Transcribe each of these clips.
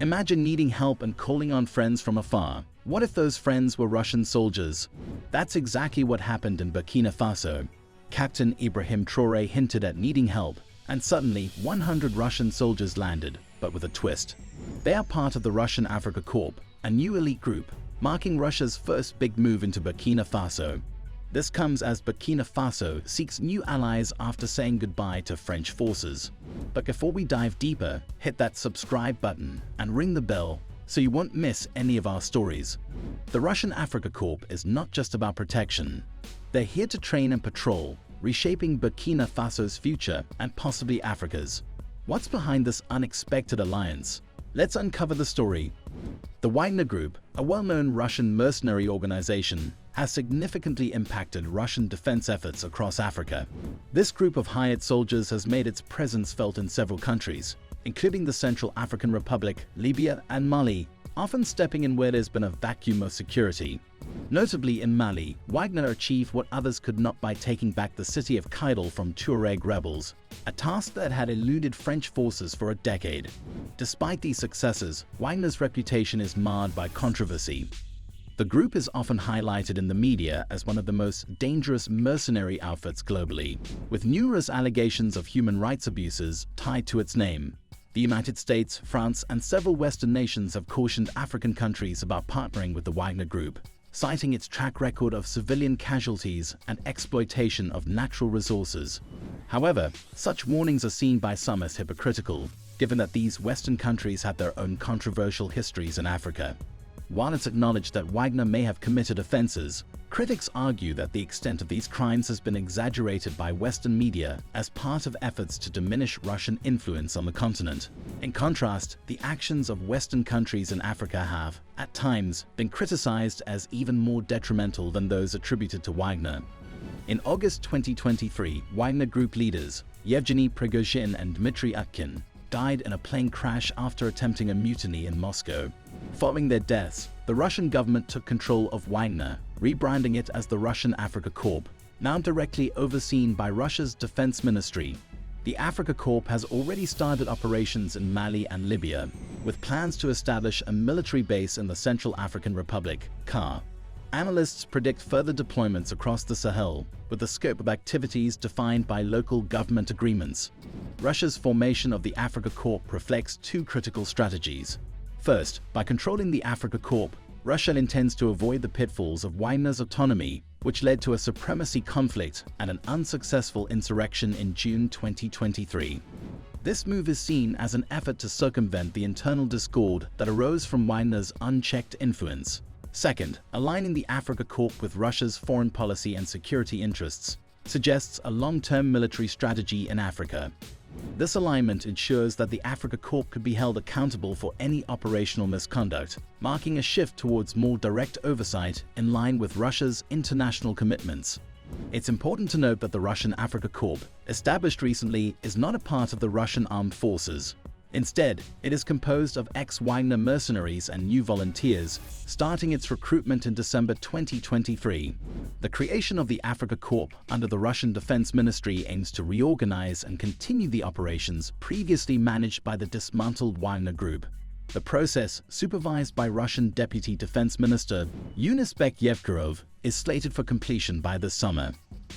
Imagine needing help and calling on friends from afar. What if those friends were Russian soldiers? That's exactly what happened in Burkina Faso. Captain Ibrahim Traoré hinted at needing help, and suddenly 100 Russian soldiers landed, but with a twist. They are part of the Russian Africa Corp, a new elite group, marking Russia's first big move into Burkina Faso. This comes as Burkina Faso seeks new allies after saying goodbye to French forces. But before we dive deeper, hit that subscribe button and ring the bell so you won't miss any of our stories. The Russian Africa Corp is not just about protection. They're here to train and patrol, reshaping Burkina Faso's future and possibly Africa's. What's behind this unexpected alliance? Let's uncover the story. The Wagner Group, a well-known Russian mercenary organization, has significantly impacted Russian defense efforts across Africa. This group of hired soldiers has made its presence felt in several countries, including the Central African Republic, Libya, and Mali, often stepping in where there's been a vacuum of security. Notably in Mali, Wagner achieved what others could not by taking back the city of Kidal from Tuareg rebels, a task that had eluded French forces for a decade. Despite these successes, Wagner's reputation is marred by controversy. The group is often highlighted in the media as one of the most dangerous mercenary outfits globally, with numerous allegations of human rights abuses tied to its name. The United States, France, and several Western nations have cautioned African countries about partnering with the Wagner Group, citing its track record of civilian casualties and exploitation of natural resources. However, such warnings are seen by some as hypocritical, given that these Western countries have their own controversial histories in Africa. While it's acknowledged that Wagner may have committed offenses, critics argue that the extent of these crimes has been exaggerated by Western media as part of efforts to diminish Russian influence on the continent. In contrast, the actions of Western countries in Africa have, at times, been criticized as even more detrimental than those attributed to Wagner. In August 2023, Wagner Group leaders Yevgeny Prigozhin and Dmitry Utkin died in a plane crash after attempting a mutiny in Moscow. Following their deaths, the Russian government took control of Wagner, rebranding it as the Russian Africa Corp, now directly overseen by Russia's defense ministry. The Africa Corp has already started operations in Mali and Libya, with plans to establish a military base in the Central African Republic, CAR. Analysts predict further deployments across the Sahel, with the scope of activities defined by local government agreements. Russia's formation of the Africa Corp reflects two critical strategies. First, by controlling the Africa Corp, Russia intends to avoid the pitfalls of Wagner's autonomy, which led to a supremacy conflict and an unsuccessful insurrection in June 2023. This move is seen as an effort to circumvent the internal discord that arose from Wagner's unchecked influence. Second, aligning the Africa Corp with Russia's foreign policy and security interests suggests a long-term military strategy in Africa. This alignment ensures that the Africa Corp could be held accountable for any operational misconduct, marking a shift towards more direct oversight in line with Russia's international commitments. It's important to note that the Russian Africa Corp, established recently, is not a part of the Russian armed forces. Instead, it is composed of ex-Wagner mercenaries and new volunteers, starting its recruitment in December 2023. The creation of the Africa Corp under the Russian Defense Ministry aims to reorganize and continue the operations previously managed by the dismantled Wagner Group. The process, supervised by Russian Deputy Defense Minister Yevgeny Traoré, is slated for completion by this summer.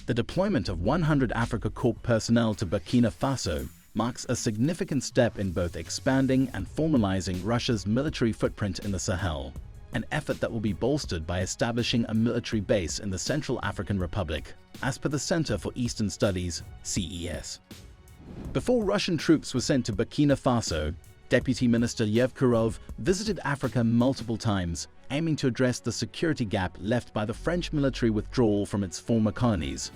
The deployment of 100 Africa Corp personnel to Burkina Faso marks a significant step in both expanding and formalizing Russia's military footprint in the Sahel, an effort that will be bolstered by establishing a military base in the Central African Republic, as per the Center for Eastern Studies, CES. Before Russian troops were sent to Burkina Faso, Deputy Minister Yevgeny Traoré visited Africa multiple times, aiming to address the security gap left by the French military withdrawal from its former colonies.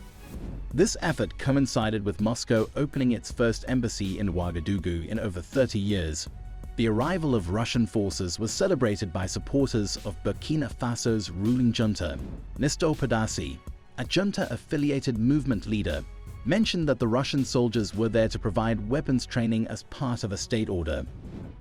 This effort coincided with Moscow opening its first embassy in Ouagadougou in over 30 years. The arrival of Russian forces was celebrated by supporters of Burkina Faso's ruling junta. Nisto Padasi, a junta-affiliated movement leader, mentioned that the Russian soldiers were there to provide weapons training as part of a state order.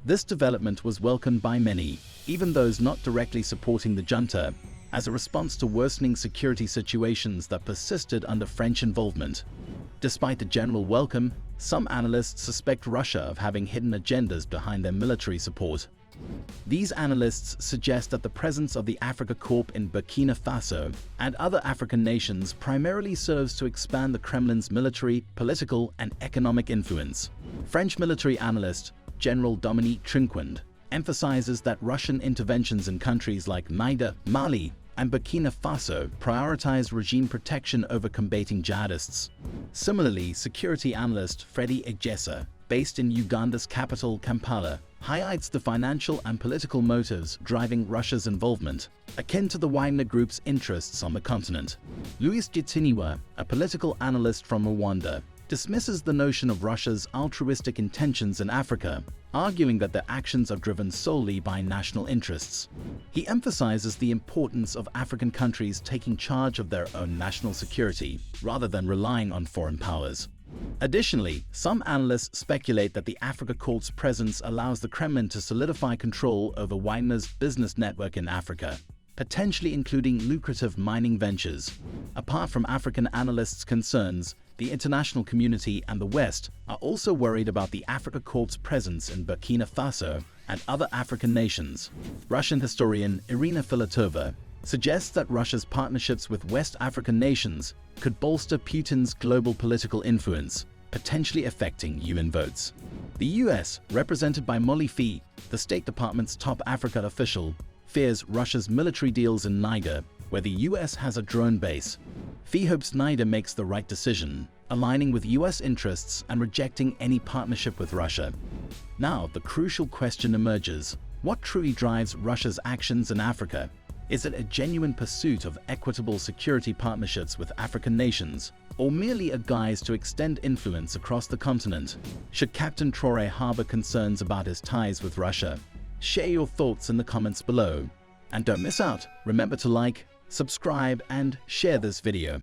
This development was welcomed by many, even those not directly supporting the junta, as a response to worsening security situations that persisted under French involvement. Despite the general welcome, some analysts suspect Russia of having hidden agendas behind their military support. These analysts suggest that the presence of the Africa Corp in Burkina Faso and other African nations primarily serves to expand the Kremlin's military, political, and economic influence. French military analyst General Dominique Trinquand emphasizes that Russian interventions in countries like Niger, Mali, and Burkina Faso prioritize regime protection over combating jihadists. Similarly, security analyst Freddie Egesa, based in Uganda's capital Kampala, highlights the financial and political motives driving Russia's involvement, akin to the Wagner Group's interests on the continent. Louis Gitiniwa, a political analyst from Rwanda, dismisses the notion of Russia's altruistic intentions in Africa, arguing that their actions are driven solely by national interests. He emphasizes the importance of African countries taking charge of their own national security, rather than relying on foreign powers. Additionally, some analysts speculate that the Africa Corp's presence allows the Kremlin to solidify control over Wagner's business network in Africa, potentially including lucrative mining ventures. Apart from African analysts' concerns, the international community and the West are also worried about the Africa Corp's presence in Burkina Faso and other African nations. Russian historian Irina Filatova suggests that Russia's partnerships with West African nations could bolster Putin's global political influence, potentially affecting UN votes. The US, represented by Molly Fee, the State Department's top Africa official, fears Russia's military deals in Niger, where the US has a drone base. Fee hopes Niger makes the right decision, aligning with US interests and rejecting any partnership with Russia. Now, the crucial question emerges: what truly drives Russia's actions in Africa? Is it a genuine pursuit of equitable security partnerships with African nations, or merely a guise to extend influence across the continent? Should Captain Traoré harbor concerns about his ties with Russia? Share your thoughts in the comments below. And don't miss out, remember to like, subscribe, and share this video.